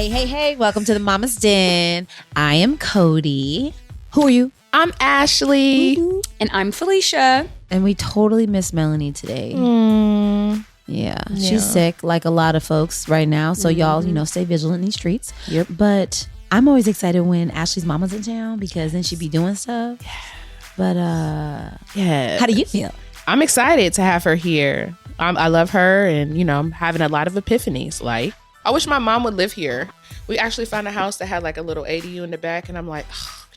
Hey, welcome to the Mama's Den. I am Codie. Who are you? I'm Ashley. Ooh. And I'm Felicia. And we totally miss Melanie today. Yeah, she's sick like a lot of folks right now. So y'all, stay vigilant in these streets. Yep. But I'm always excited when Ashley's mama's in town because then she be doing stuff. Yeah. But how do you feel? I'm excited to have her here. I love her, and I'm having a lot of epiphanies. Like, I wish my mom would live here. We actually found a house that had like a little ADU in the back, and I'm like,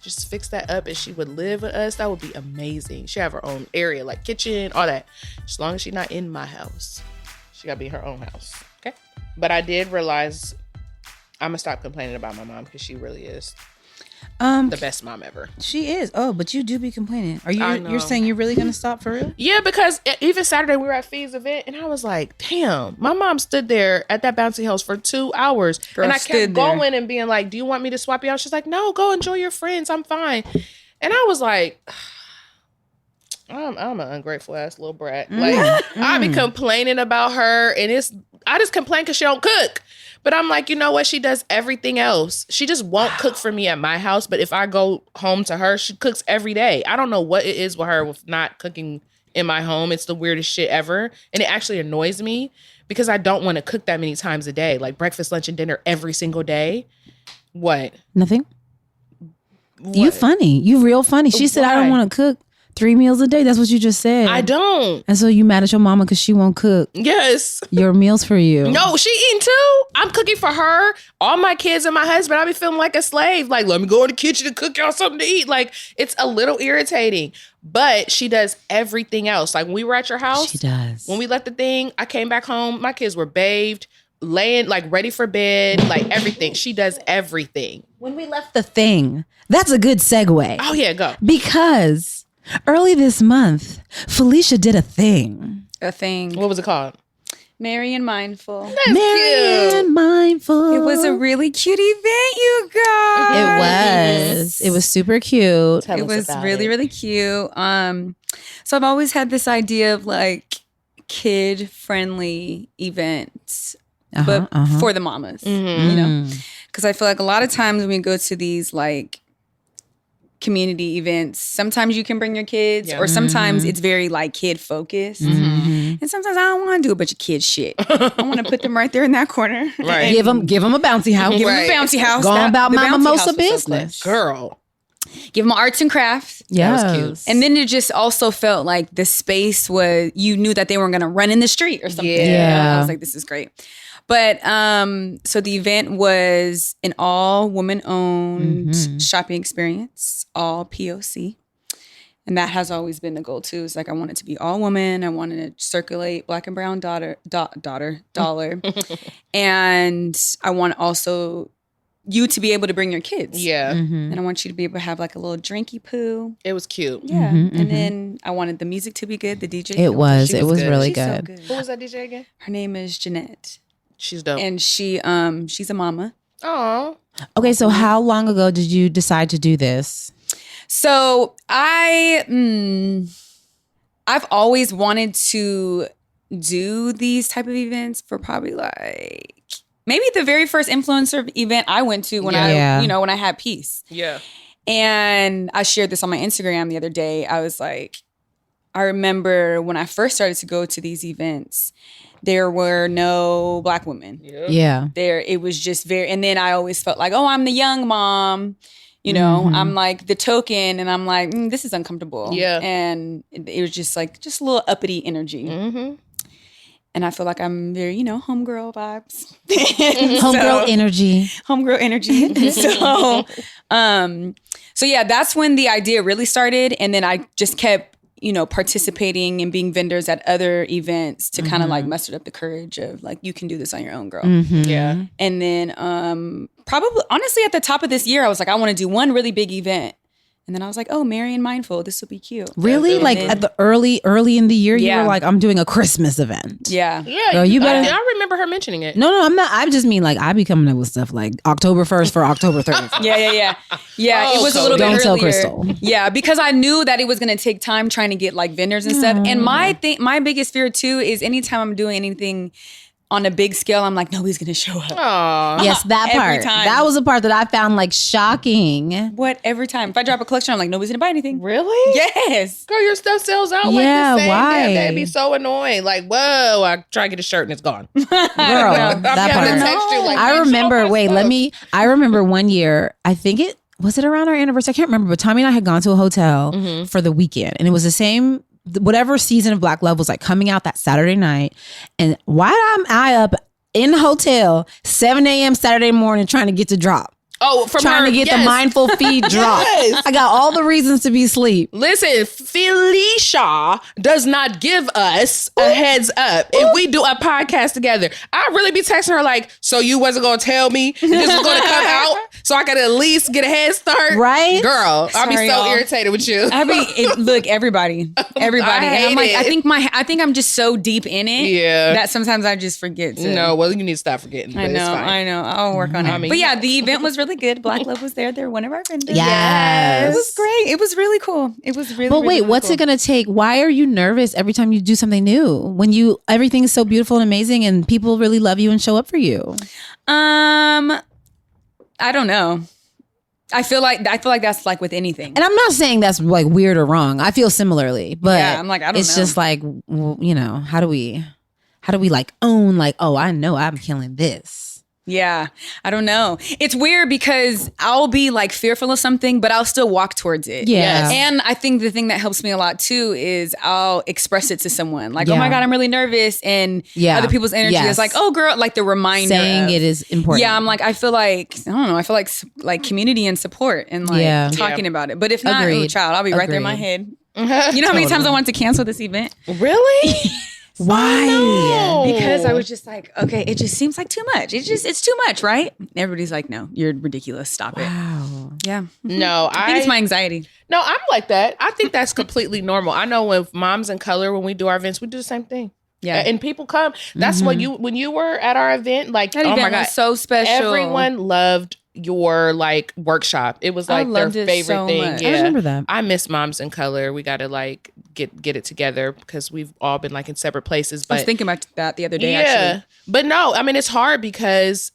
just fix that up and she would live with us. That would be amazing. She have her own area, like kitchen, all that. As long as she's not in my house, she gotta be her own house. Okay. But I did realize I'm gonna stop complaining about my mom because she really is the best mom ever. She is. Oh, but you do be complaining. Are you? I know. You're saying you're really gonna stop for real? Yeah, because even Saturday we were at Fee's event, and I was like, "Damn!" My mom stood there at that bouncy house for 2 hours, and I kept going and being like, "Do you want me to swap you out?" She's like, "No, go enjoy your friends. I'm fine." And I was like, "I'm an ungrateful ass little brat." Like I be complaining about her, and I just complain because she don't cook. But I'm like, you know what? She does everything else. She just won't cook for me at my house. But if I go home to her, she cooks every day. I don't know what it is with her with not cooking in my home. It's the weirdest shit ever. And it actually annoys me because I don't want to cook that many times a day. Like breakfast, lunch, and dinner every single day. What? Nothing. What? You funny. You real funny. She said, I don't want to cook 3 meals a day. That's what you just said. I don't. And so you mad at your mama because she won't cook Yes. your meals for you. No, she eating too. I'm cooking for her, all my kids and my husband. I be feeling like a slave. Like, let me go in the kitchen and cook y'all something to eat. Like, it's a little irritating. But she does everything else. Like, when we were at your house. She does. When we left the thing, I came back home. My kids were bathed, laying, like, ready for bed. Like, everything. She does everything. When we left the thing, that's a good segue. Oh, yeah, go. Because early this month, Felicia did a thing. What was it called? Merry and Mindful. That's Merry cute. and Mindful. It was a really cute event, you guys. It was super cute. Tell It us was about really, it. really cute. So I've always had this idea of like kid-friendly events, but for the mamas, because I feel like a lot of times when we go to these like community events, sometimes you can bring your kids, or sometimes it's very like kid focused, and sometimes I don't want to do a bunch of kid shit. I want to put them right there in that corner, Right. Give them a bouncy house. Give them a bouncy house. Go on about the Mama bouncy Mosa house was so business. clutch. Girl. Give them arts and crafts. Yeah, That was cute. And then it just also felt like the space was, you knew that they weren't going to run in the street or something. Yeah. I was like, this is great. But so the event was an all woman-owned shopping experience, all POC. And that has always been the goal too. It's like, I want it to be all woman. I wanted to circulate black and brown dollar. And I want also you to be able to bring your kids. Yeah. And I want you to be able to have like a little drinky poo. It was cute. Yeah. And then I wanted the music to be good. The DJ. It was She was good. really She's so good. good. Who was that DJ again? Her name is Jeanette. She's dope. And she's a mama. Oh. Okay, so how long ago did you decide to do this? So I've always wanted to do these type of events for probably like maybe the very first influencer event I went to when when I had peace. Yeah. And I shared this on my Instagram the other day. I was like, I remember when I first started to go to these events, there were no black women. Yeah. It was just very, and then I always felt like, oh, I'm the young mom, I'm like the token, and I'm like, this is uncomfortable. Yeah. And it was just like, just a little uppity energy. And I feel like I'm very, homegirl vibes. Homegirl energy. Homegirl energy. So yeah, that's when the idea really started. And then I just kept, participating and being vendors at other events to kind of like muster up the courage of like, you can do this on your own, girl. Yeah. And then probably, honestly, at the top of this year, I was like, I want to do one really big event. And then I was like, oh, Merry and Mindful, this will be cute. Really? Like at the early in the year, you were like, I'm doing a Christmas event. Yeah. Yeah. Girl, you better. I remember her mentioning it. No, I'm not. I just mean like I be coming up with stuff like October 1st for October 30th. Yeah. Oh, It was a little bit don't earlier. tell Crystal. Yeah, because I knew that it was going to take time trying to get like vendors and stuff. And my biggest fear too is anytime I'm doing anything on a big scale, I'm like, nobody's going to show up. Aww. Yes, that part. Every time. That was a part that I found like shocking. What? Every time. If I drop a collection, I'm like, nobody's going to buy anything. Really? Yes. Girl, your stuff sells out like the same. Why? That'd be so annoying. Like, whoa, I try to get a shirt and it's gone. Girl, that part. I remember, I remember one year, I think was it around our anniversary? I can't remember, but Tommy and I had gone to a hotel for the weekend, and it was the same, whatever season of Black Love was like coming out that Saturday night. And why am I up in the hotel 7 a.m. Saturday morning trying to get to drop? Oh, from trying to get the mindful feed drop. I got all the reasons to be asleep. Listen, Felicia does not give us a heads up if we do a podcast together. I really be texting her like, so you wasn't going to tell me this was going to come out so I could at least get a head start? Right? Girl, I'll be so irritated with you. Look, everybody. And I'm like, I think I'm just so deep in it that sometimes I just forget to. No, well, you need to stop forgetting. I know. I'll work on it. But yeah, the event was really good. Black Love was there. They're one of our vendors. Yes. It was great. It was really cool. It was really, but wait, really what's cool. it going to take? Why are you nervous every time you do something new? When everything is so beautiful and amazing and people really love you and show up for you? I don't know. I feel like that's like with anything. And I'm not saying that's like weird or wrong. I feel similarly, but I'm like, I don't know. It's just like, how do we like own like, oh, I know I'm killing this. Yeah, I don't know. It's weird because I'll be like fearful of something, but I'll still walk towards it. Yeah. And I think the thing that helps me a lot too is I'll express it to someone. Like, oh my God, I'm really nervous. And other people's energy is like, oh girl, like the reminder. Saying it is important. Yeah, I'm like, I feel like community and support and like talking about it. But if not, child, I'll be right there in my head. You know how many times I wanted to cancel this event? Really? Why? Oh, no. Because I was just like, okay, it just seems like too much. It's too much, right? Everybody's like, no, you're ridiculous. Stop it. Wow. Yeah. No, I think it's my anxiety. No, I'm like that. I think that's completely normal. I know with Moms in Color, when we do our events, we do the same thing. Yeah. And people come. That's what when you were at our event, like, that oh event my God, was so special. Everyone loved your like workshop. It was like their favorite thing. Much. Yeah. I remember that. I miss Moms in Color. We got to like get it together because we've all been like in separate places. But I was thinking about that the other day. Actually. But no, I mean, it's hard because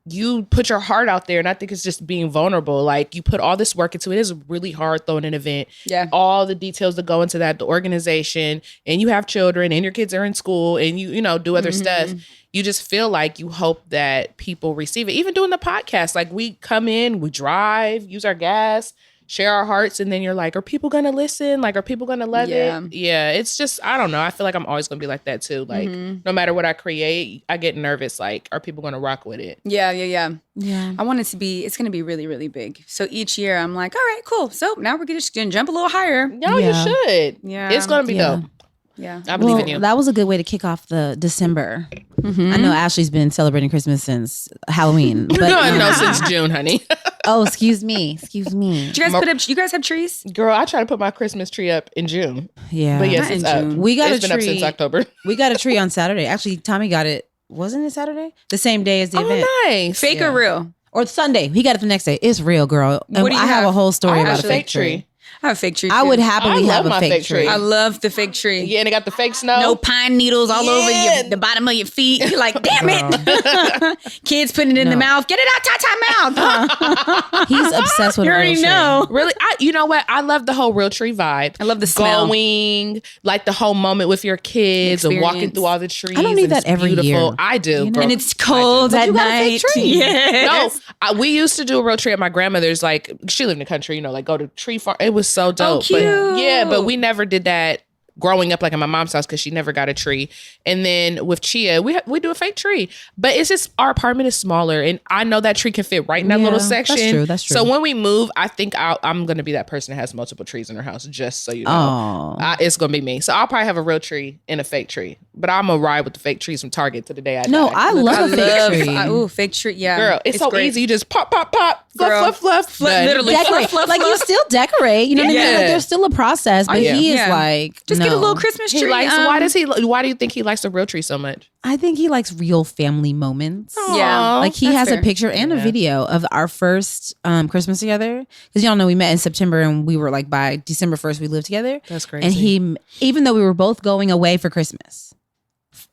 you put your heart out there, and I think it's just being vulnerable. Like, you put all this work into it. It is really hard throwing an event. Yeah. All the details that go into that, the organization, and you have children, and your kids are in school, and you do other stuff. You just feel like you hope that people receive it. Even doing the podcast, like, we come in, we drive, use our gas, share our hearts, and then you're like, are people going to listen? Like, are people going to love it? Yeah, it's just, I don't know. I feel like I'm always going to be like that too. Like, no matter what I create, I get nervous. Like, are people going to rock with it? Yeah. I want it to be, it's going to be really, really big. So each year I'm like, all right, cool. So now we're just going to jump a little higher. No, you should. Yeah. It's going to be dope. Yeah. I believe in you. That was a good way to kick off the December. I know Ashley's been celebrating Christmas since Halloween. But, no, since June, honey. Oh, excuse me. Did you guys you guys have trees? Girl, I try to put my Christmas tree up in June. Yeah. But yes, it's up. We got it's been up since October. We got a tree on Saturday. Actually, Tommy got it. Wasn't it Saturday? The same day as the event. Oh, nice. Fake or real? Or Sunday. He got it the next day. It's real, girl. And What do you I have a whole story about a fake tree. I have a fake tree too. I would happily have a fake tree. I love the fake tree. Yeah, and it got the fake snow. No pine needles all over the bottom of your feet. You're like, damn it. Kids putting it in the mouth. Get it out, mouth. He's obsessed with you already know. Really? You know what? I love the whole real tree vibe. I love the smell. Going, like the whole moment with your kids and walking through all the trees. I don't need that every year. I do. Girl. And it's cold at night. Yes. No, we used to do a real tree at my grandmother's. Like, she lived in the country, like go to tree farm. It was so dope. Oh, cute. But we never did that growing up, like at my mom's house, because she never got a tree. And then with Chia, we do a fake tree, but it's just our apartment is smaller, and I know that tree can fit right in that little section. That's true. So when we move, I think I'm going to be that person that has multiple trees in her house, just so you know. It's going to be me. So I'll probably have a real tree and a fake tree, but I'm going to ride with the fake trees from Target to the day I die. I love a fake tree. Ooh, fake tree. Yeah. Girl, it's so great. easy. You just pop, fluff. Literally decorate. Like, you still decorate. You know what I mean? Like, there's still a process, but he is like, just get a little Christmas tree. Why do you think he likes the real tree so much? I think he likes real family moments. Aww, yeah. Like, he has a picture and a video of our first Christmas together. Because y'all know we met in September, and we were like, by December 1st, we lived together. That's crazy. And even though we were both going away for Christmas,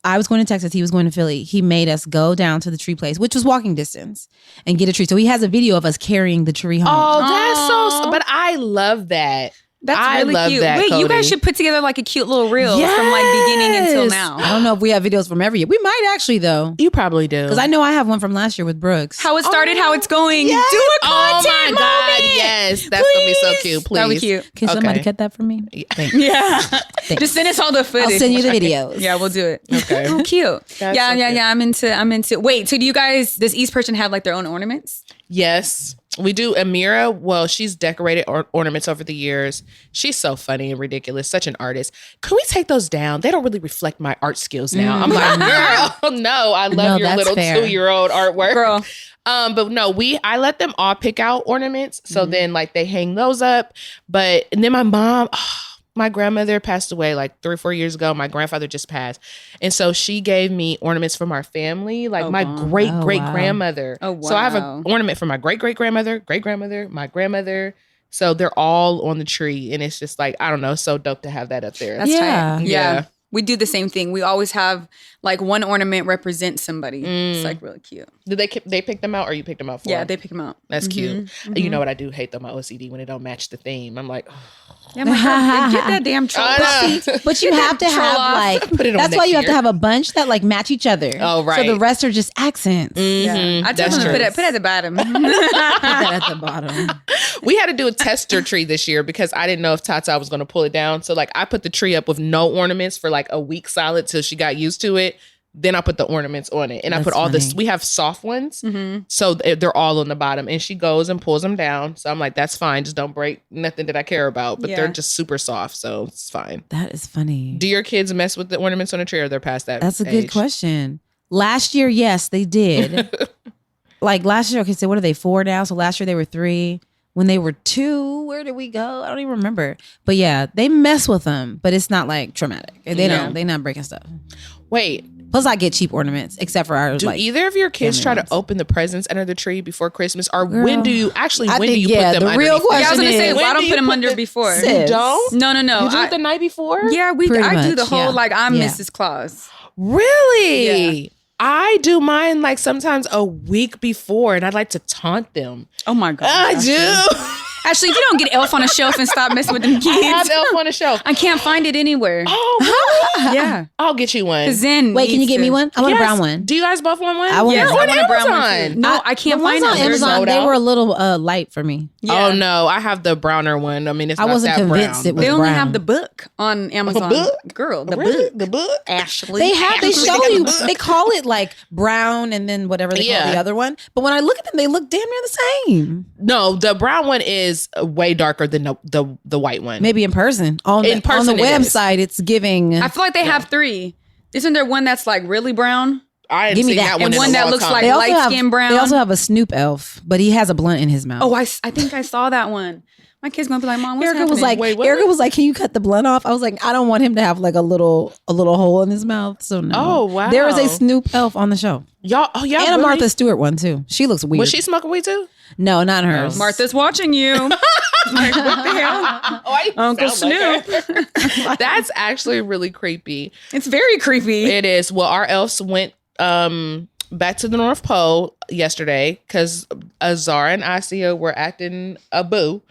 I was going to Texas. He was going to Philly. He made us go down to the tree place, which was walking distance, and get a tree. So he has a video of us carrying the tree home. Oh, that's so. But I love that. That's really cute. Wait, Codie. You guys should put together like a cute little reel from like beginning until now. I don't know if we have videos from every year. We might actually though. You probably do. Because I know I have one from last year with Brooks. How it started, how it's going. Yes. Do a content Oh my God, moment. yes. That's going to be so cute. Please. That would be cute. Can somebody cut that for me? Thanks. Yeah. Thanks. Just send us all the footage. I'll send you the videos. Yeah, we'll do it. Okay. Oh, cute. That's yeah. so cute. I'm into. Wait, so do you guys, does each person have like their own ornaments? Yes. We do. Amira, well, she's decorated ornaments over the years. She's so funny and ridiculous. Such an artist. Can we take those down? They don't really reflect my art skills now. I'm like, girl, no. I love your little 2-year-old artwork. Girl. But no, I let them all pick out ornaments. So then like they hang those up. And then my mom... my grandmother passed away like 3 or 4 years ago. My grandfather just passed. And so she gave me ornaments from our family, like my great-great-grandmother. Oh, wow. So I have an ornament from my great-great-grandmother, great-grandmother, my grandmother. So they're all on the tree. And it's just like, I don't know, so dope to have that up there. That's tight. Yeah. We do the same thing. We always have like one ornament represent somebody. It's like really cute. Did they pick them out or you picked them out for Yeah, them? they pick them out. That's cute. You know what I do hate though, my OCD when it don't match the theme. I'm like, yeah, my girl, get that damn troll. But you have to have like, Put it on that's why you have year. to have a bunch that like match each other. Oh, right. So the rest are just accents. Yeah. I tell them to put it at the bottom. Put that at the bottom. We had to do a tester tree this year because I didn't know if Tata was going to pull it down. So like I put the tree up with no ornaments for like a week solid till she got used to it. Then I put the ornaments on it. And I put all this, we have soft ones. So they're all on the bottom. And she goes and pulls them down. So I'm like, that's fine. Just don't break nothing that I care about. But they're just super soft. So it's fine. That is funny. Do your kids mess with the ornaments on the tree or they're past that That's a age? good question. Last year, yes, they did. Like last year, okay, so what are they, 4 now? So last year they were 3. When they were 2, where did we go? I don't even remember. But yeah, they mess with them, but it's not like traumatic. They're not breaking stuff. Wait. Plus, I get cheap ornaments, except for our. Do like, either of your kids try to open the presents under the tree before Christmas, or when do you put them? The real underneath? question I was gonna say, is, why don't put them under before? You don't? No. You do it the night before? Yeah, I do the whole like I'm Mrs. Claus. Really? Yeah. I do mine like sometimes a week before, and I'd like to taunt them. Oh my God. I do. Actually, if you don't get Elf on a Shelf and stop messing with them kids. I have Elf on a Shelf. I can't find it anywhere. Oh, really? Yeah. I'll get you one. Wait, can you get me one? I want a brown one. Do you guys both want one? I want I want on a brown one Amazon. too. No, I can't find on them. Amazon. They were a little light for me. Yeah. Oh no, I have the browner one. I mean, it's I not wasn't that convinced brown. it was They only brown. have the book on Amazon. book? Girl, the Really? book. The book? Ashley. They show you. They call it like brown and then whatever they call the other one. But when I look at them, they look damn near the same. No, the brown one is way darker than the white one. Maybe in person. On the website, it's giving. I feel like they have 3. Isn't there one that's like really brown? I Give me seen that. that one. And in one a that long looks time. like They also light have- skin brown. They also have a Snoop elf, but he has a blunt in his mouth. Oh, I think I saw that one. My kid's gonna be like, Mom, what's Erica happening? was like, Wait, what? Erica was like, can you cut the blunt off? I was like, I don't want him to have like a little hole in his mouth. So no. Oh, wow. There is a Snoop elf on the show. y'all. And really? a Martha Stewart one too. She looks weird. Was she smoking weed too? No, not hers. Martha's watching you. Like, what the hell? Uncle Snoop. That's actually really creepy. It's very creepy. It is. Well, our elves went back to the North Pole yesterday because Azara and Asia were acting a boo.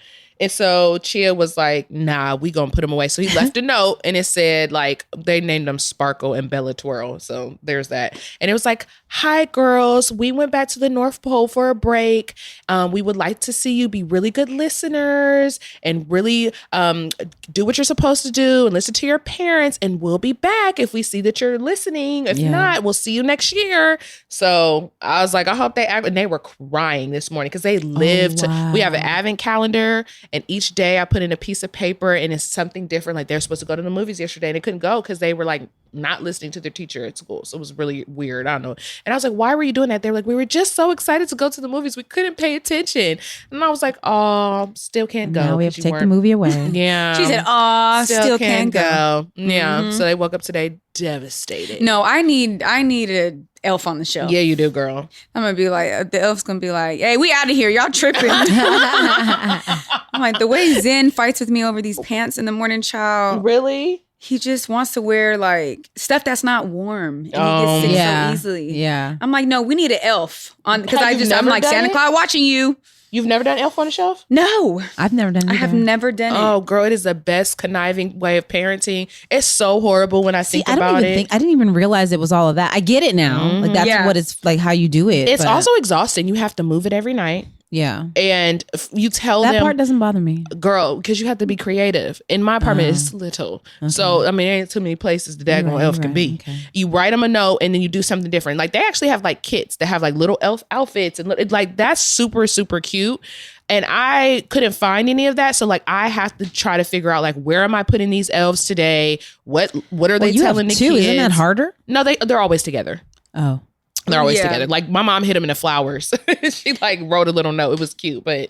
And so Chia was like, nah, we gonna put him away. So he left a note and it said like, they named them Sparkle and Bella Twirl. So there's that. And it was like, hi girls, we went back to the North Pole for a break. We would like to see you be really good listeners and really do what you're supposed to do and listen to your parents. And we'll be back if we see that you're listening. If not, we'll see you next year. So I was like, I hope they act. And they were crying this morning because they live we have an advent calendar. And each day I put in a piece of paper and it's something different. Like they're supposed to go to the movies yesterday and they couldn't go because they were like not listening to their teacher at school. So it was really weird. I don't know. And I was like, why were you doing that? They were like, we were just so excited to go to the movies. We couldn't pay attention. And I was like, oh, still can't go. Now we have to take the movie away. Yeah. She said, aw, still can't go. Yeah. Mm-hmm. So they woke up today devastated. No, I need an elf on the shelf. Yeah, you do, girl. I'm gonna be like, the elf's gonna be like, hey, we out of here. Y'all tripping. I'm like, the way Zen fights with me over these pants in the morning, child. Really? he just wants to wear like stuff that's not warm, and he gets sick so easily. Yeah, I'm like, no, we need an elf on because I'm like Santa Claus watching you. You've never done Elf on the Shelf? No, I've never done it. I have never done it. Oh, girl, it is the best conniving way of parenting. It's so horrible when I think about it. I didn't even realize it was all of that. I get it now. Mm-hmm. Like that's what it's like, how you do it. It's also exhausting. You have to move it every night. Yeah. And you tell them. That part doesn't bother me. Girl, because you have to be creative. In my apartment, it's little. Okay. So, I mean, there ain't too many places the daggone elf can be. Okay. You write them a note and then you do something different. Like, they actually have like kits that have like little elf outfits. And like, that's super, super cute. And I couldn't find any of that. So like, I have to try to figure out like, where am I putting these elves today? What are they telling the kids? Isn't that harder? No, they're always together. Oh. They're always together. Like my mom hid them in the flowers. She like wrote a little note. It was cute, but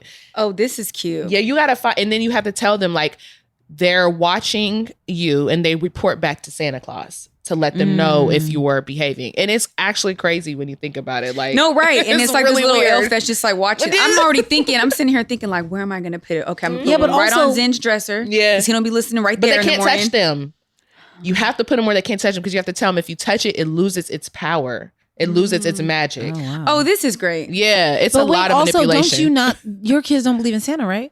this is cute. Yeah, you gotta find, and then you have to tell them like they're watching you, and they report back to Santa Claus to let them know if you were behaving. And it's actually crazy when you think about it. Like, no, right? And it's like really this little elf that's just like watching. I'm already thinking. I'm sitting here thinking like, where am I gonna put it? Okay, I'm gonna put it right on Zen's dresser. Yeah, because he don't be listening right there. But they can't touch them. You have to put them where they can't touch them because you have to tell them if you touch it, it loses its power. It loses its magic. Oh, wow. Oh, this is great. Yeah, it's a lot of manipulation. Also, don't you not? Your kids don't believe in Santa, right?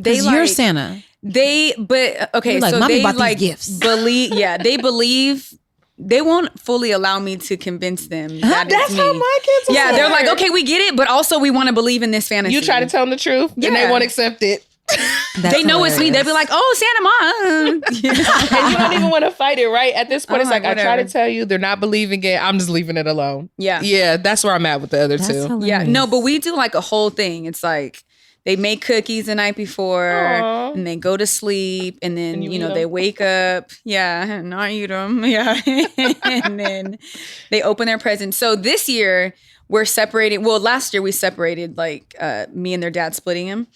You're Santa. Okay, like, so Mommy they bought like these gifts. believe. Yeah, they believe. They won't fully allow me to convince them. That's how my kids are. Yeah, they're like, okay, we get it, but also we want to believe in this fantasy. You try to tell them the truth, and they won't accept it. They know it's me. They'll be like, "Oh, Santa Mom," and you don't even want to fight it, right? At this point, it's like, whatever. I try to tell you, they're not believing it. I'm just leaving it alone. Yeah. That's where I'm at with the other two. Hilarious. Yeah, no, but we do like a whole thing. It's like they make cookies the night before, and they go to sleep, and then they wake up, and not eat them, and then they open their presents. So this year we're separating. Well, last year we separated, like me and their dad splitting them.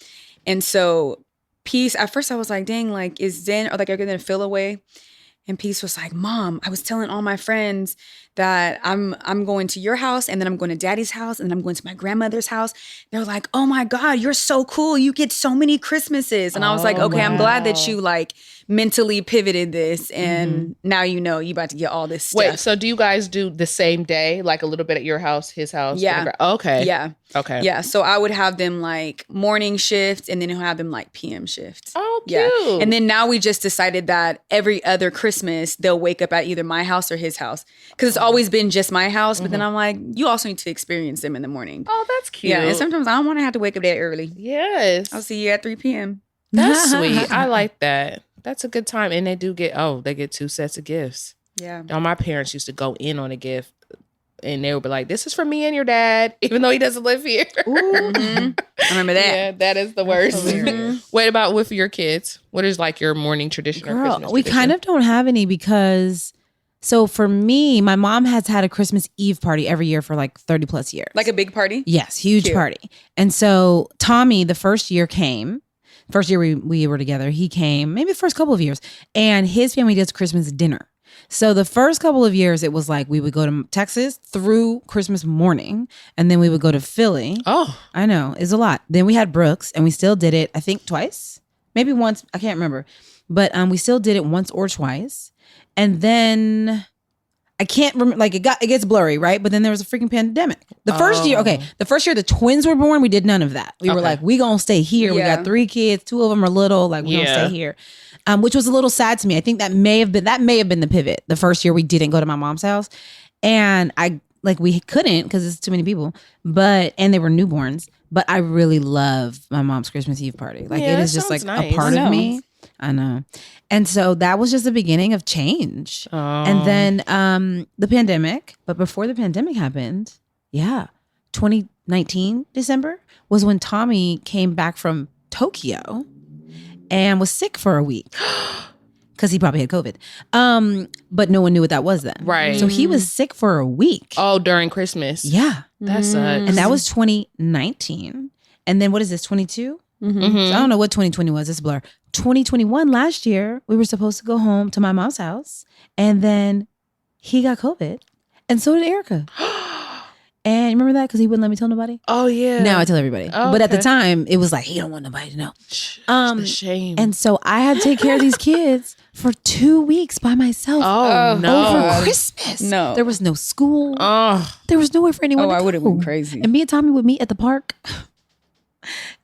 And so Peace, at first I was like, dang, like, is Zen, or like, are they going to feel away? And Peace was like, Mom, I was telling all my friends that I'm going to your house, and then I'm going to Daddy's house, and then I'm going to my grandmother's house. They're like, oh my God, you're so cool. You get so many Christmases. And I was like, okay, I'm glad that you like mentally pivoted this, and now you about to get all this stuff. Wait, so do you guys do the same day, like a little bit at your house, his house? Yeah. Okay. Yeah. Okay. Yeah. So I would have them like morning shift, and then he'll have them like PM shift. Oh, cute. Yeah. And then now we just decided that every other Christmas they'll wake up at either my house or his house, because it's always been just my house. But then I'm like, you also need to experience them in the morning. Oh, that's cute. Yeah. And sometimes I don't want to have to wake up that early. Yes. I'll see you at 3 p.m. That's sweet. I like that. That's a good time. And they do get, they get 2 sets of gifts. Yeah. My parents used to go in on a gift, and they would be like, this is for me and your dad, even though he doesn't live here. I remember that. Yeah, that is the worst. What about with your kids? What is like your morning tradition or Christmas we tradition? kind of don't have any because, so for me, my mom has had a Christmas Eve party every year for like 30 plus years. Like a big party? Yes, huge party. And so Tommy, the first year we were together, he came maybe the first couple of years, and his family does Christmas dinner. So the first couple of years, it was like we would go to Texas through Christmas morning, and then we would go to Philly. Oh, I know, it's a lot. Then we had Brooks, and we still did it, I think twice, maybe once. I can't remember, but we still did it once or twice. And then I can't remember, like it gets blurry, right? But then there was a freaking pandemic. The first year the twins were born, we did none of that. We were like, we gonna stay here. We got 3 kids, 2 of them are little, like we gonna stay here. Which was a little sad to me. I think that may have been the pivot. The first year we didn't go to my mom's house, and we couldn't because it's too many people. And they were newborns. But I really love my mom's Christmas Eve party. Like it is just like nice. A part of me. I know. And so that was just the beginning of change. Oh. And then the pandemic. But before the pandemic happened, 2019 December was when Tommy came back from Tokyo and was sick for a week because he probably had COVID. But no one knew what that was then. Right. So he was sick for a week. Oh, during Christmas. Yeah. That sucks. And that was 2019. And then what is this, 22? So I don't know what 2020 was. It's a blur. 2021, last year, we were supposed to go home to my mom's house. And then he got COVID. And so did Erica. And you remember that? Because he wouldn't let me tell nobody. Oh, yeah. Now I tell everybody. Oh, but at the time, it was like, he don't want nobody to know. The shame. And so I had to take care of these kids for 2 weeks by myself. Oh, no. Over Christmas. No. There was no school. There was nowhere for anyone to go. I would have been crazy. And me and Tommy would meet at the park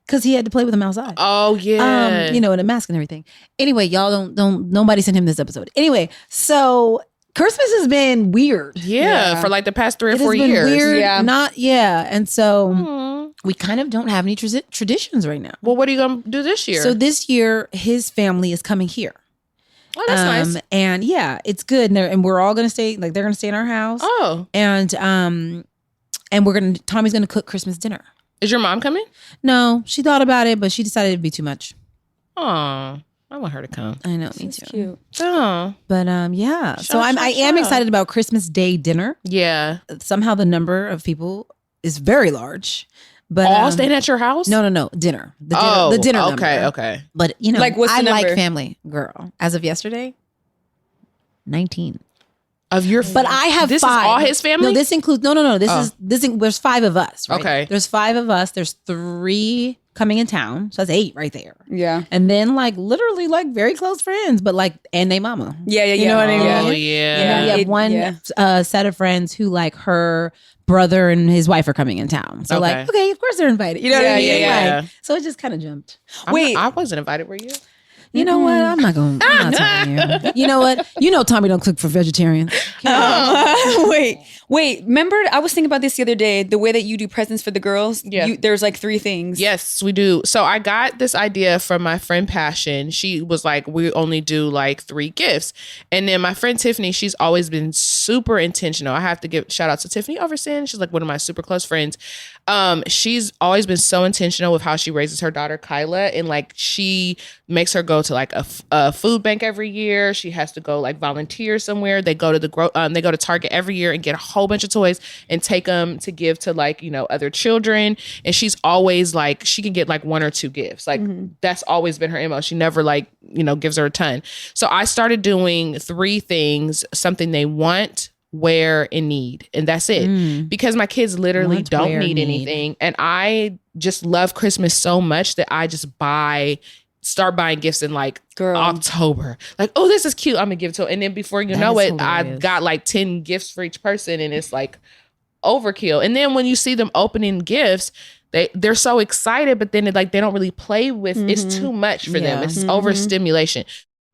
because he had to play with him outside. Oh, yeah. In a mask and everything. Anyway, y'all don't nobody sent him this episode. Anyway, so Christmas has been weird. Yeah, for like the past 3 or 4 been years. Weird. And so we kind of don't have any traditions right now. Well, what are you going to do this year? So this year, his family is coming here. Oh, that's nice. And yeah, it's good. And we're all going to stay, like they're going to stay in our house. Oh. And Tommy's going to cook Christmas dinner. Is your mom coming? No, she thought about it, but she decided it'd be too much. Oh, I want her to come. I know, me too. Cute. Oh. But yeah. So I am excited about Christmas Day dinner. Yeah. Somehow the number of people is very large. But all staying at your house? No, dinner. The dinner number. Okay. But like, what's the number? like family, girl. As of yesterday, 19. Of your But I have this 5. Is all his family? No, this includes no. There's 5 of us, right? Okay. There's 5 of us. There's 3 coming in town. So that's 8 right there. Yeah. And then like literally like very close friends, but like and they mama. Yeah. You know what I mean? Oh, yeah. You know, you have one set of friends who like her brother and his wife are coming in town. So like, okay, of course they're invited. You know what I mean? Yeah. Like, so it just kind of jumped. Wait, I wasn't invited, were you? You know what? I'm not telling you. You know what? You know Tommy don't cook for vegetarians. Wait. Remember, I was thinking about this the other day. The way that you do presents for the girls. Yeah. There's like 3 things. Yes, we do. So I got this idea from my friend Passion. She was like, we only do like 3 gifts. And then my friend Tiffany, she's always been super intentional. I have to give shout out to Tiffany Overson. She's like one of my super close friends. She's always been so intentional with how she raises her daughter Kyla, and like she makes her go to like a food bank every year. She has to go like volunteer somewhere. They go to Target every year and get a whole bunch of toys and take them to give to like, you know, other children. And she's always like, she can get like 1 or 2 gifts. Like that's always been her MO. She never like, you know, gives her a ton. So I started doing 3 things, something they want, wear, and need. And that's it. Because my kids literally don't need anything. And I just love Christmas so much that I just start buying gifts in like October. Like, oh, this is cute. I'm gonna give it to her. And then before you know it, I've got like 10 gifts for each person, and it's like overkill. And then when you see them opening gifts, they're so excited, but then they don't really play with it's too much for them. It's overstimulation.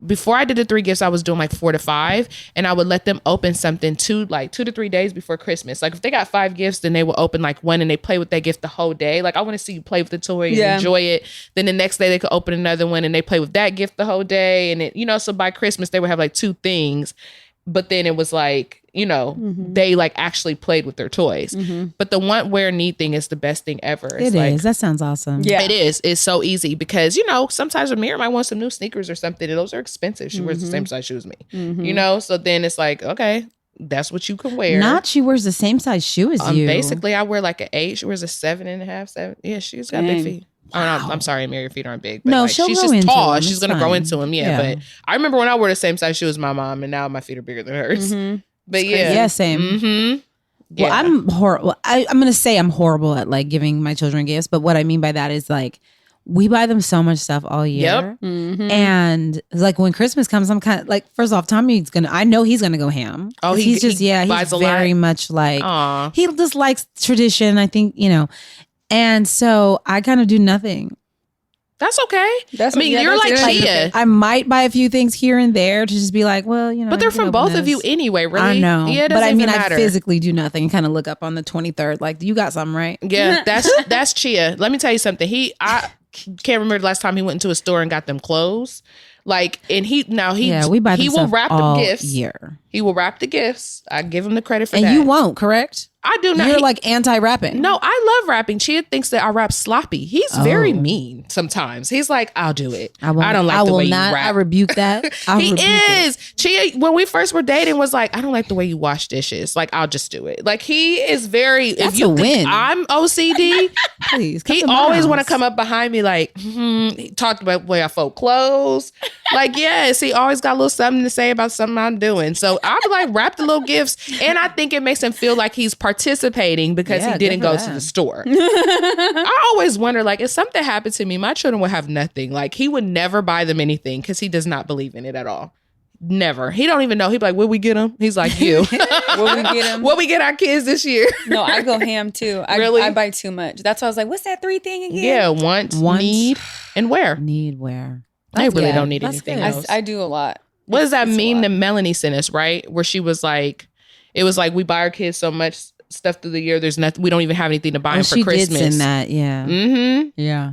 Before I did the 3 gifts, I was doing like 4 to 5, and I would let them open something 2 to 3 days before Christmas. Like if they got 5 gifts, then they will open like 1 and they play with that gift the whole day. Like I want to see you play with the toy and enjoy it. Then the next day they could open another one and they play with that gift the whole day. And it, you know, so by Christmas they would have like 2 things, but then it was like, you know, they like actually played with their toys. But the want, wear, need thing is the best thing ever. It's is. That sounds awesome. Yeah, it is. It's so easy because, you know, sometimes Amira might want some new sneakers or something, and those are expensive. She wears the same size shoes as me, you know? So then it's like, okay, that's what you can wear. She wears the same size shoe as you. Basically, I wear like an 8. She wears a 7.5, 7. Yeah, she's got big feet. Wow. Oh, no, I'm sorry, Amira, your feet aren't big. But no, like, she's just tall. Them. She's going to grow into them. Yeah, but I remember when I wore the same size shoe as my mom, and now my feet are bigger than hers. But yeah, same. Yeah. Well, I'm horrible. I'm gonna say I'm horrible at like giving my children gifts, but what I mean by that is like we buy them so much stuff all year, and like when Christmas comes, I'm kind of like, first off, Tommy's I know he's gonna go ham. Oh, he's very much like he just likes tradition. I think, you know, and so I kind of do nothing. That's okay. You're like Chia. I might buy a few things here and there to just be like, well, you know. But they're from both of you anyway, really. I know. Yeah, but I mean, I physically do nothing. Kind of look up on the 23rd, like, you got something, right? Yeah, that's Chia. Let me tell you something. I can't remember the last time he went into a store and got them clothes. Like, and we buy them will wrap all the gifts. Year. He will wrap the gifts. I give him the credit for that. And you won't, correct? I do not. You're like anti-rapping. No, I love rapping. Chia thinks that I rap sloppy. He's very mean sometimes. He's like, I'll do it. I don't like the way you rap. I rebuke that. He is. Chia, when we first were dating, was like, I don't like the way you wash dishes. Like, I'll just do it. Like, he is very. That's if you a win. I'm OCD. Please. He always want to come up behind me like, he talked about the way I fold clothes. Like, yes, he always got a little something to say about something I'm doing. So I'll be like, wrap the little gifts. And I think it makes him feel like he's participating because he didn't go to the store. I always wonder, like, if something happened to me, my children would have nothing. Like, he would never buy them anything because he does not believe in it at all. Never. He don't even know. He be like, what we get him? He's like, you. What we get him? What we get our kids this year? No, I go ham too. Really? I buy too much. That's why I was like, what's that 3 thing again? Yeah, want, need, and wear. Need, wear. They really don't need anything else. I do a lot. What is that meme that Melanie sent us, right? Where she was like, it was like, we buy our kids so much stuff through the year. There's nothing. We don't even have anything to buy them for Christmas. She did send that, yeah. Mm-hmm. Yeah.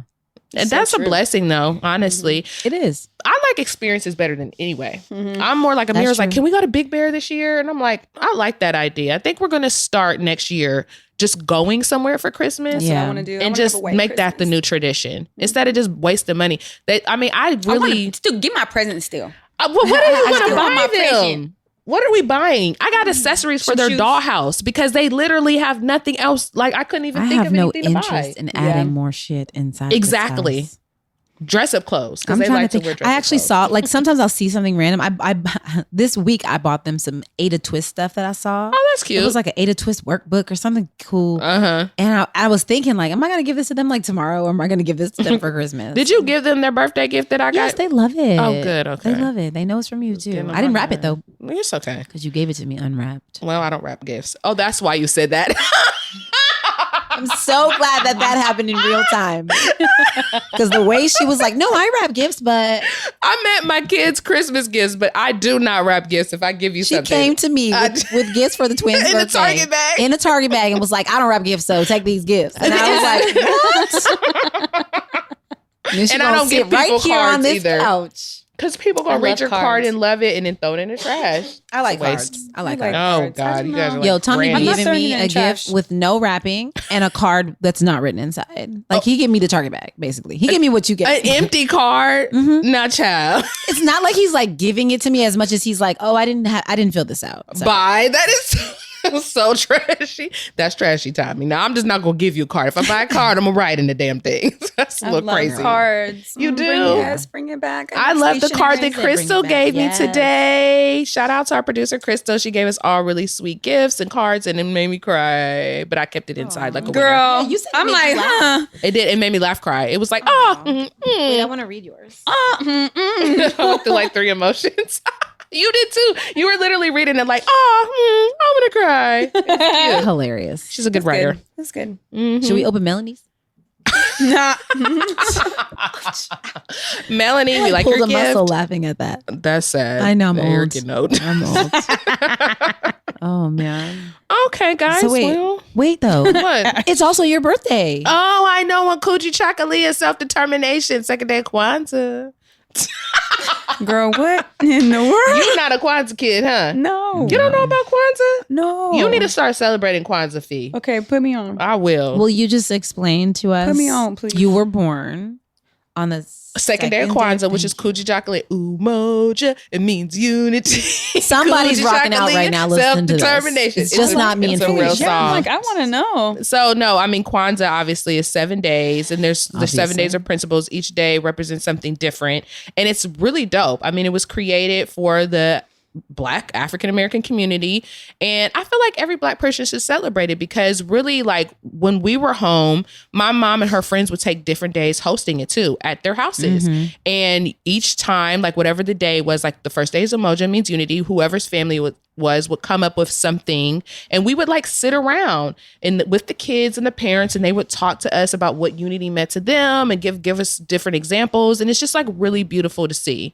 And that's a blessing, though, honestly. It is. I like experiences better than anyway. I'm more like, Amira's like, can we go to Big Bear this year? And I'm like, I like that idea. I think we're going to start next year just going somewhere for Christmas. Yeah. I want to do. And just make that the new tradition instead of just wasting money. Give my presents still. What are you going to buy them? What are we buying? I got accessories for their dollhouse because they literally have nothing else. Like, I couldn't even think of anything to buy. I have no interest in adding more shit inside. Exactly. This house. Dress up clothes because they like to wear dress up clothes. I actually saw, like, sometimes I'll see something random. I this week I bought them some Ada Twist stuff that I saw. Oh, that's cute. It was like an Ada Twist workbook or something cool. And I was thinking, like, am I going to give this to them like tomorrow, or am I going to give this to them for Christmas? Did you give them their birthday gift that I got? Yes, they love it. Oh, good. Okay, they love it. They know it's from you too. I didn't wrap it though. It's okay because you gave it to me unwrapped. Well, I don't wrap gifts. Oh, that's why you said that. I'm so glad that happened in real time. Because the way she was like, no, I wrap gifts, but... I meant my kids' Christmas gifts, but I do not wrap gifts if I give you something. She came to me with gifts for the twins' birthday. In a Target bag. And was like, I don't wrap gifts, so take these gifts. And I was like, what? And I don't get people cards either. Couch. Because people gonna read your card and love it and then throw it in the trash. I like cards. I like cards. Oh God, you guys are like, yo, Tommy giving me a gift with no wrapping and a card that's not written inside. Like he gave me the Target bag, basically. He gave me what you get. An empty card, not child. It's not like he's like giving it to me as much as he's like, oh, I didn't fill this out. So. Bye. That is so trashy. That's trashy, Tommy. Now I'm just not gonna give you a card. If I buy a card, I'm gonna write in the damn thing. That's a little crazy. Cards. You do. Bring it back. I love the card that Crystal gave me today. Shout out to our producer Crystal. She gave us all really sweet gifts and cards, and it made me cry. But I kept it inside like a girl. Winner. I'm like, huh? It did. It made me laugh, cry. It was like, Wait, I want to read yours. I went through like 3 emotions. You did too. You were literally reading it like, I'm gonna cry. Hilarious. She's a good writer. Good. That's good. Mm-hmm. Should we open Melanie's? Nah. Melanie, we like pulled your a gift. muscle laughing at that. That's sad. I know, I'm old. I'm old. Oh man. Okay, guys. So wait though. What? It's also your birthday. Oh, I know. On Coochie Chocolate, self-determination, second day of Kwanzaa. Girl, what in the world? You're not a Kwanzaa kid, huh? No. You don't know about Kwanzaa? No. You need to start celebrating Kwanzaa, Fee. Okay, put me on. I will. Will you just explain to us? Put me on, please. You were born on the second day of Kwanzaa, which is Coochie Chocolate. Umoja. It means unity. Somebody's rocking out right now listening to this. It's just not me and Felicia. Yeah, I'm like, I want to know. So no, I mean Kwanzaa obviously is 7 days, and there's the 7 days of principles. Each day represents something different, and it's really dope. I mean, it was created for the Black African American community, and I feel like every Black person should celebrate it because really, like when we were home, my mom and her friends would take different days hosting it too at their houses, and each time, like whatever the day was, like the first day is Umoja, means unity. Whoever's family would come up with something, and we would like sit around and with the kids and the parents, and they would talk to us about what unity meant to them and give us different examples, and it's just like really beautiful to see.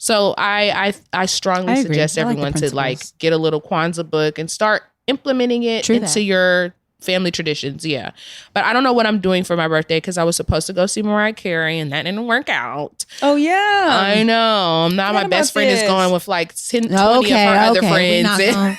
So I strongly suggest everyone to like get a little Kwanzaa book and start implementing it into your family traditions. Yeah. But I don't know what I'm doing for my birthday because I was supposed to go see Mariah Carey and that didn't work out. Oh, yeah. I know. Now my best friend is going with like 10, 20 of her other friends.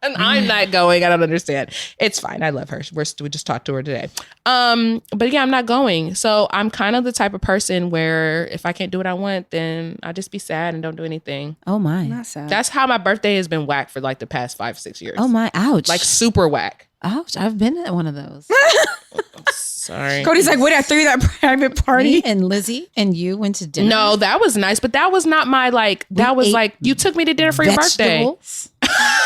And I'm not going. I don't understand. It's fine. I love her. We just talked to her today. But yeah, I'm not going. So I'm kind of the type of person where if I can't do what I want, then I just be sad and don't do anything. Oh my. Not sad. That's how my birthday has been whack for like the past 5-6 years. Oh my. Ouch. Like super whack. Ouch. I've been at one of those. Sorry. Cody's like, wait, I threw that private party. Me and Lizzie and you went to dinner. No, that was nice. But that was not my like, that was like, you took me to dinner for your birthday.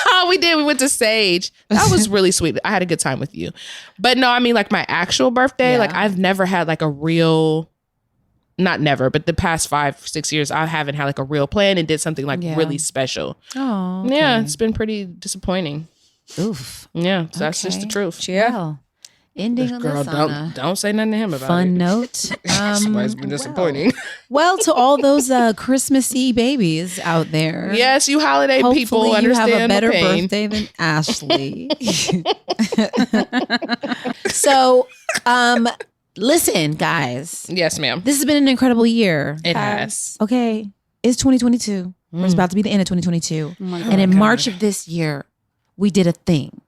Oh, we did. We went to Sage. That was really sweet. I had a good time with you. But no, I mean like my actual birthday, like I've never had like a real not never, but the past 5-6 years, I haven't had like a real plan and did something like really special. Oh, okay. Yeah, it's been pretty disappointing. Oof. Yeah, so that's just the truth. Yeah. Well, ending on Girl, this on a don't say nothing to him about fun it. note. Somebody's been disappointing. Well, to all those Christmassy babies out there. Yes, you holiday Hopefully people you understand have a better the pain. birthday than Ashley. So, listen, guys. Yes, ma'am. This has been an incredible year. It has. Okay, it's 2022. It's about to be the end of 2022. And in March of this year, we did a thing.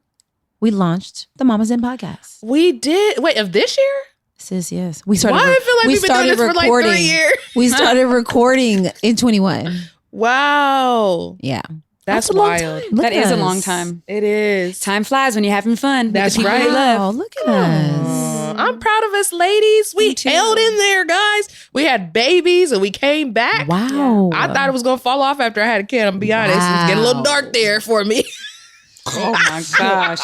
We launched the Mamas In podcast. We did. Wait, of this year? Sis, yes. We started. Why I feel like we've been doing this for like 3 years. We started recording in 21. Wow. Yeah. That's a long wild. time. Look That at is a us. long time. It is. Time flies when you're having fun. That's with the people right. you love. Wow, look at us. I'm proud of us, ladies. We too. held in there, guys. We had babies and we came back. Wow. I thought it was going to fall off after I had a kid. I'm going to be honest. It was getting a little dark there for me. Oh my gosh.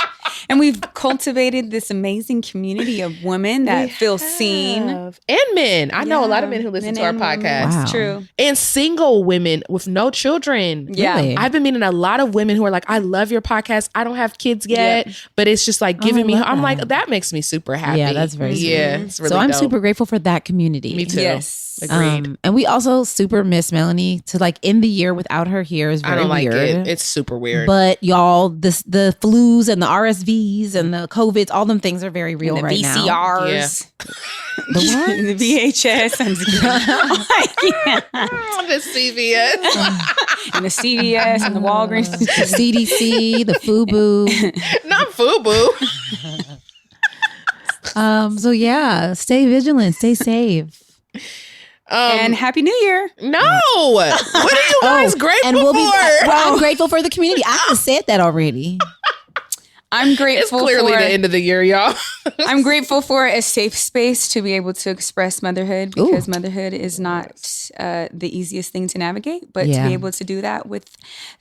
And we've cultivated this amazing community of women that feel seen. And men. I know a lot of men who listen to our podcast. Wow. It's true. And single women with no children. Yeah. Really? I've been meeting a lot of women who are like, I love your podcast. I don't have kids yet, but it's just like giving me, love I'm that. like, that makes me super happy. Yeah, that's very sweet. Yeah, it's really So I'm dope. super grateful for that community. Me too. Yes. Agreed. And we also super miss Melanie. To like end the year without her here is very I don't like weird. it. It's super weird. But y'all, the flus and the RSVs and the COVIDs, all them things are very real And the right now. VCRs. The what? The VHS. I'm just kidding. The CVS. And the CVS and the Walgreens. The CDC, the FUBU. Not FUBU. So yeah, stay vigilant, stay safe. And Happy New Year. No. What are you guys grateful and we'll for? I'm grateful for the community. I just said that already. I'm It's grateful clearly for the end of the year, y'all. I'm grateful for a safe space to be able to express motherhood because motherhood is not the easiest thing to navigate, but to be able to do that with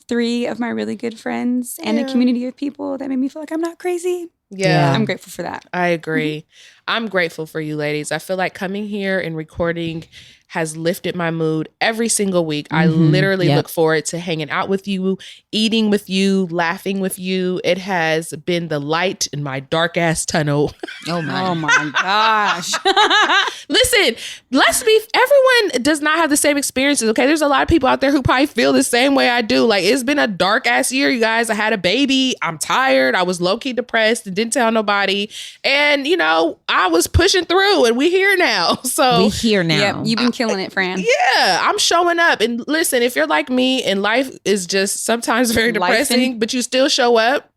3 of my really good friends and a community of people that made me feel like I'm not crazy. Yeah. I'm grateful for that. I agree. I'm grateful for you ladies. I feel like coming here and recording has lifted my mood every single week. I literally look forward to hanging out with you, eating with you, laughing with you. It has been the light in my dark ass tunnel. Oh my gosh. Listen, everyone does not have the same experiences, okay? There's a lot of people out there who probably feel the same way I do. Like, it's been a dark ass year, you guys. I had a baby. I'm tired. I was low-key depressed and didn't tell nobody. And, I was pushing through and we here now. So We here now. Yep, you've been killing it, Fran. yeah, I'm showing up. And listen, if you're like me and life is just sometimes very depressing, but you still show up,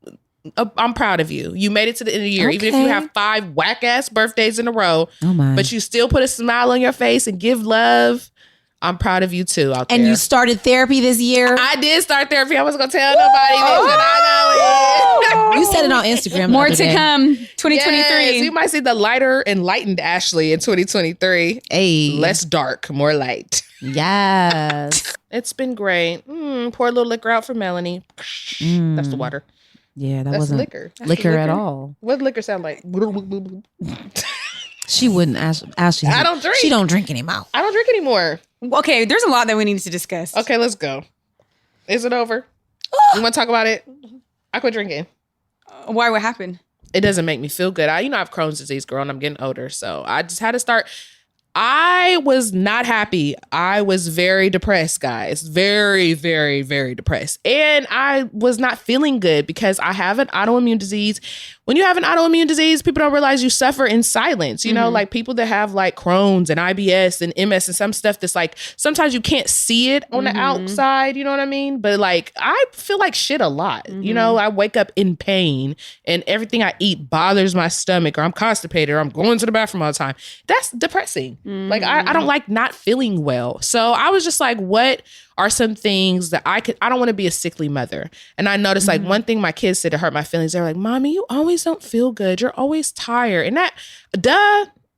I'm proud of you. You made it to the end of the year. Even if you have 5 whack-ass birthdays in a row, but you still put a smile on your face and give love, I'm proud of you too out there. And you started therapy this year. I did start therapy. I wasn't going to tell nobody this, and I go in. You said it on Instagram. More to come. 2023. Yes, you might see the lighter, enlightened Ashley in 2023. Hey. Less dark, more light. Yes. It's been great. Pour a little liquor out for Melanie. That's the water. Yeah, that That's wasn't liquor. liquor at all. What liquor sound like? She wouldn't. Ashley. I don't drink. She don't drink anymore. I don't drink anymore. Okay, there's a lot that we need to discuss. Okay, let's go. Is it over? You want to talk about it? I quit drinking. Why? What happened? It doesn't make me feel good. I have Crohn's disease, girl, and I'm getting older. So I just had to start. I was not happy. I was very depressed, guys. Very, very, very depressed. And I was not feeling good because I have an autoimmune disease. When you have an autoimmune disease, people don't realize you suffer in silence. You know, like people that have like Crohn's and IBS and MS and some stuff that's like, sometimes you can't see it on the outside. You know what I mean? But like, I feel like shit a lot. You know, I wake up in pain and everything I eat bothers my stomach, or I'm constipated, or I'm going to the bathroom all the time. That's depressing. Like, I don't like not feeling well. So I was just like, what are some things that I don't want to be a sickly mother. And I noticed like one thing my kids said to hurt my feelings. They're like, Mommy, you always don't feel good. You're always tired. And that,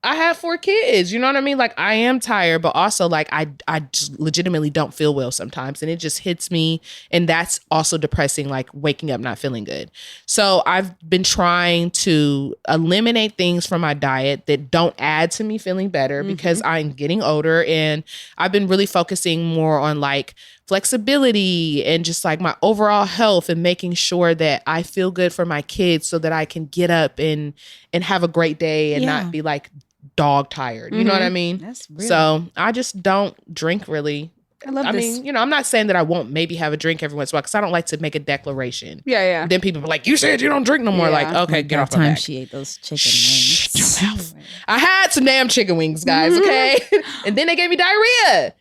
I I have 4 kids. You know what I mean? Like, I am tired, but also like I just legitimately don't feel well sometimes, and it just hits me, and that's also depressing, like waking up not feeling good. So I've been trying to eliminate things from my diet that don't add to me feeling better because I'm getting older, and I've been really focusing more on like flexibility and just like my overall health and making sure that I feel good for my kids so that I can get up and have a great day and not be like dog tired. You know what I mean? That's real. So I just don't drink really. I love this. mean, you know, I'm not saying that I won't maybe have a drink every once in a while because I don't like to make a declaration. Yeah. Then people are like, you said you don't drink no more. Like, okay, get off my time back. she ate those chicken wings. Shut your mouth. I had some damn chicken wings, guys, okay? And then they gave me diarrhea.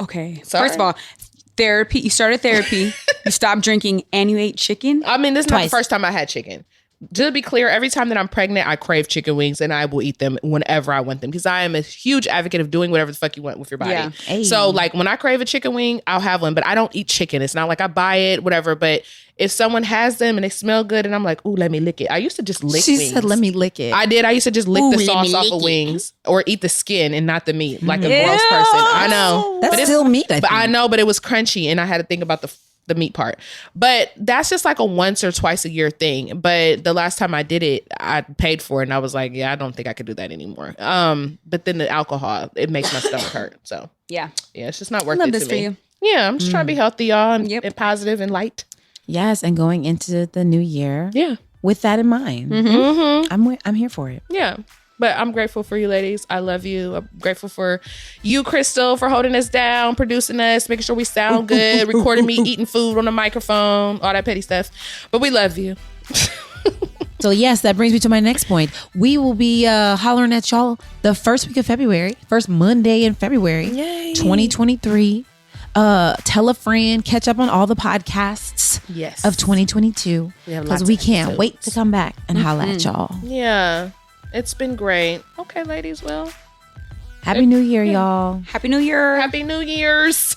Okay. Sorry. First of all, therapy. You started therapy. You stopped drinking and you ate chicken. I mean, this is not the first time I had chicken. Just to be clear, every time that I'm pregnant, I crave chicken wings and I will eat them whenever I want them because I am a huge advocate of doing whatever the fuck you want with your body. Yeah. Hey. So like when I crave a chicken wing, I'll have one, but I don't eat chicken. It's not like I buy it, whatever. But if someone has them and they smell good and I'm like, ooh, let me lick it. I used to just lick wings. She said, let me lick it. I did. I used to just lick the sauce off of wings or eat the skin and not the meat like a gross person. I know. That's still meat, But I know, but it was crunchy and I had to think about the meat part. But that's just like a once or twice a year thing. But the last time I did it, I paid for it and I was like, yeah, I don't think I could do that anymore. But then the alcohol, it makes my stomach hurt. So yeah, it's just not worth I love it this to for me. you. Yeah, I'm just trying to be healthy, y'all, and positive and light. Yes, and going into the new year. Yeah. With that in mind. I'm here for it. Yeah. But I'm grateful for you ladies. I love you. I'm grateful for you, Crystal, for holding us down, producing us, making sure we sound good, recording me eating food on the microphone, all that petty stuff. But we love you. So yes, that brings me to my next point. We will be hollering at y'all the first week of February, first Monday in February, Yay. 2023. Tell a friend, catch up on all the podcasts of 2022 because we can't wait to come back and holla at y'all. Yeah. It's been great. Okay, ladies. Well, Happy New Year, y'all. Happy New Year. Happy New Year's.